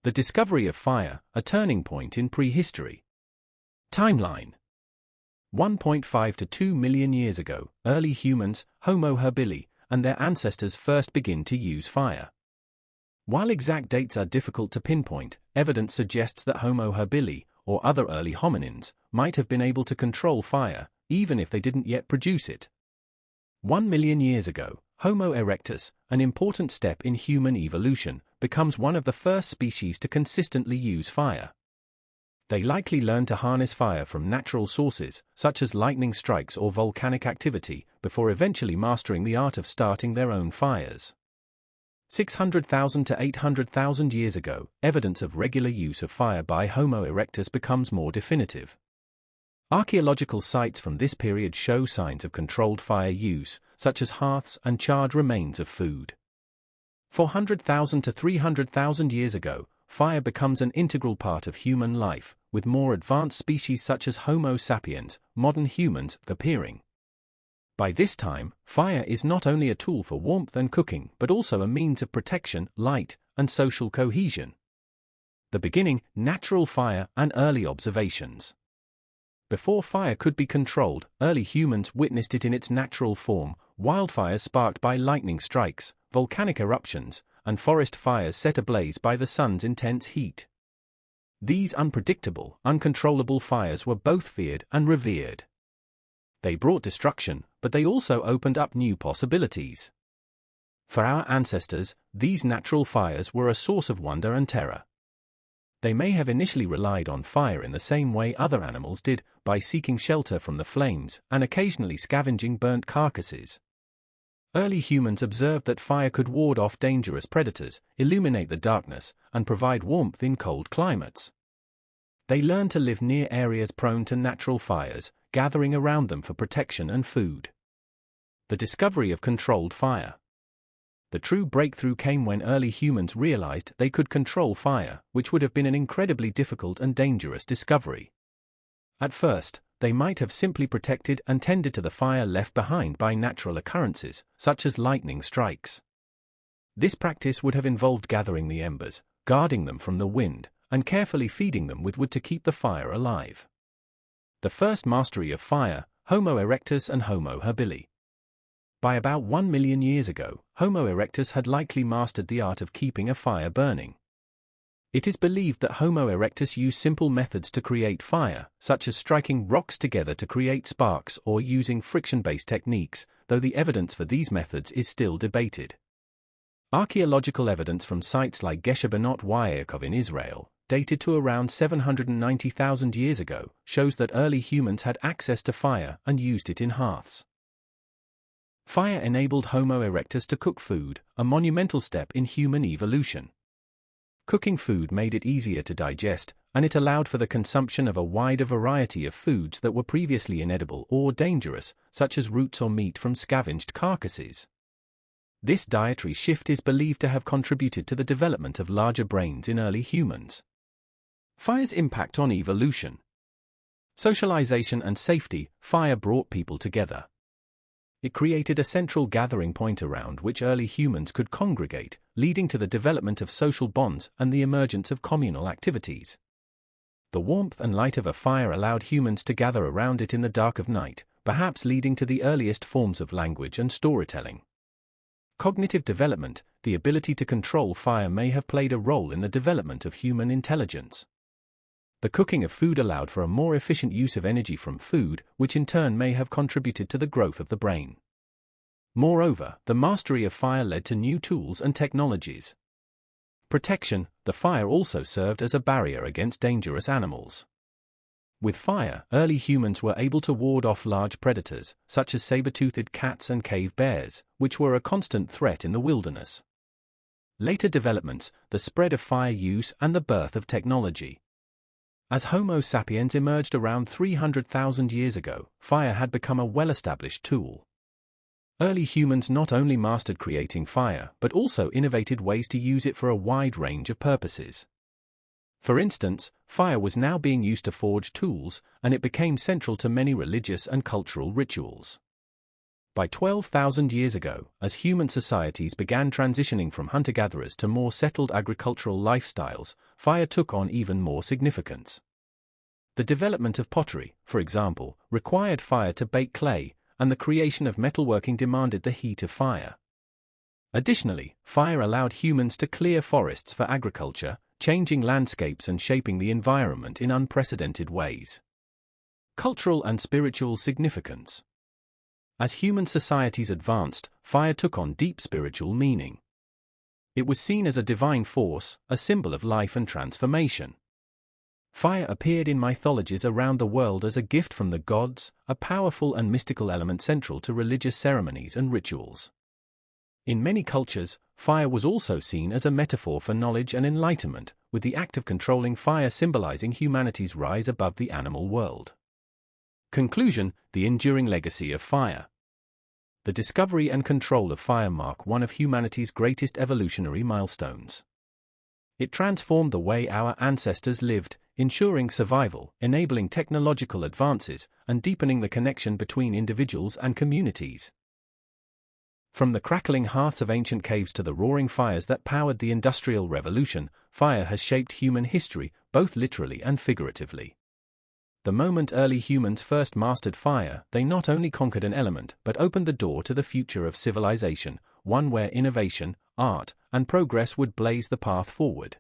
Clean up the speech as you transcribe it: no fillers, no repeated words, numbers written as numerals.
The discovery of fire, a turning point in prehistory. Timeline: 1.5 to 2 million years ago, early humans, Homo habilis, and their ancestors first begin to use fire. While exact dates are difficult to pinpoint, evidence suggests that Homo habilis, or other early hominins, might have been able to control fire, even if they didn't yet produce it. 1 million years ago, Homo erectus, an important step in human evolution, becomes one of the first species to consistently use fire. They likely learned to harness fire from natural sources, such as lightning strikes or volcanic activity, before eventually mastering the art of starting their own fires. 600,000 to 800,000 years ago, evidence of regular use of fire by Homo erectus becomes more definitive. Archaeological sites from this period show signs of controlled fire use, such as hearths and charred remains of food. 400,000 to 300,000 years ago, fire becomes an integral part of human life, with more advanced species such as Homo sapiens, modern humans, appearing. By this time, fire is not only a tool for warmth and cooking but also a means of protection, light, and social cohesion. The beginning, natural fire, and early observations. Before fire could be controlled, early humans witnessed it in its natural form: wildfires sparked by lightning strikes, volcanic eruptions, and forest fires set ablaze by the sun's intense heat. These unpredictable, uncontrollable fires were both feared and revered. They brought destruction, but they also opened up new possibilities. For our ancestors, these natural fires were a source of wonder and terror. They may have initially relied on fire in the same way other animals did, by seeking shelter from the flames and occasionally scavenging burnt carcasses. Early humans observed that fire could ward off dangerous predators, illuminate the darkness, and provide warmth in cold climates. They learned to live near areas prone to natural fires, gathering around them for protection and food. The discovery of controlled fire. The true breakthrough came when early humans realized they could control fire, which would have been an incredibly difficult and dangerous discovery. At first, they might have simply protected and tended to the fire left behind by natural occurrences, such as lightning strikes. This practice would have involved gathering the embers, guarding them from the wind, and carefully feeding them with wood to keep the fire alive. The first mastery of fire, Homo erectus and Homo habilis. By about 1 million years ago, Homo erectus had likely mastered the art of keeping a fire burning. It is believed that Homo erectus used simple methods to create fire, such as striking rocks together to create sparks or using friction-based techniques, though the evidence for these methods is still debated. Archaeological evidence from sites like Geshebenot Yaakov in Israel, dated to around 790,000 years ago, shows that early humans had access to fire and used it in hearths. Fire enabled Homo erectus to cook food, a monumental step in human evolution. Cooking food made it easier to digest, and it allowed for the consumption of a wider variety of foods that were previously inedible or dangerous, such as roots or meat from scavenged carcasses. This dietary shift is believed to have contributed to the development of larger brains in early humans. Fire's impact on evolution. Socialization and safety. Fire brought people together. It created a central gathering point around which early humans could congregate, leading to the development of social bonds and the emergence of communal activities. The warmth and light of a fire allowed humans to gather around it in the dark of night, perhaps leading to the earliest forms of language and storytelling. Cognitive development. The ability to control fire may have played a role in the development of human intelligence. The cooking of food allowed for a more efficient use of energy from food, which in turn may have contributed to the growth of the brain. Moreover, the mastery of fire led to new tools and technologies. Protection. The fire also served as a barrier against dangerous animals. With fire, early humans were able to ward off large predators, such as saber-toothed cats and cave bears, which were a constant threat in the wilderness. Later developments, the spread of fire use and the birth of technology. As Homo sapiens emerged around 300,000 years ago, fire had become a well-established tool. Early humans not only mastered creating fire but also innovated ways to use it for a wide range of purposes. For instance, fire was now being used to forge tools, and it became central to many religious and cultural rituals. By 12,000 years ago, as human societies began transitioning from hunter-gatherers to more settled agricultural lifestyles, fire took on even more significance. The development of pottery, for example, required fire to bake clay, and the creation of metalworking demanded the heat of fire. Additionally, fire allowed humans to clear forests for agriculture, changing landscapes and shaping the environment in unprecedented ways. Cultural and spiritual significance. As human societies advanced, fire took on deep spiritual meaning. It was seen as a divine force, a symbol of life and transformation. Fire appeared in mythologies around the world as a gift from the gods, a powerful and mystical element central to religious ceremonies and rituals. In many cultures, fire was also seen as a metaphor for knowledge and enlightenment, with the act of controlling fire symbolizing humanity's rise above the animal world. Conclusion: the enduring legacy of fire. The discovery and control of fire mark one of humanity's greatest evolutionary milestones. It transformed the way our ancestors lived, ensuring survival, enabling technological advances, and deepening the connection between individuals and communities. From the crackling hearths of ancient caves to the roaring fires that powered the Industrial Revolution, fire has shaped human history, both literally and figuratively. The moment early humans first mastered fire, they not only conquered an element but opened the door to the future of civilization, one where innovation, art, and progress would blaze the path forward.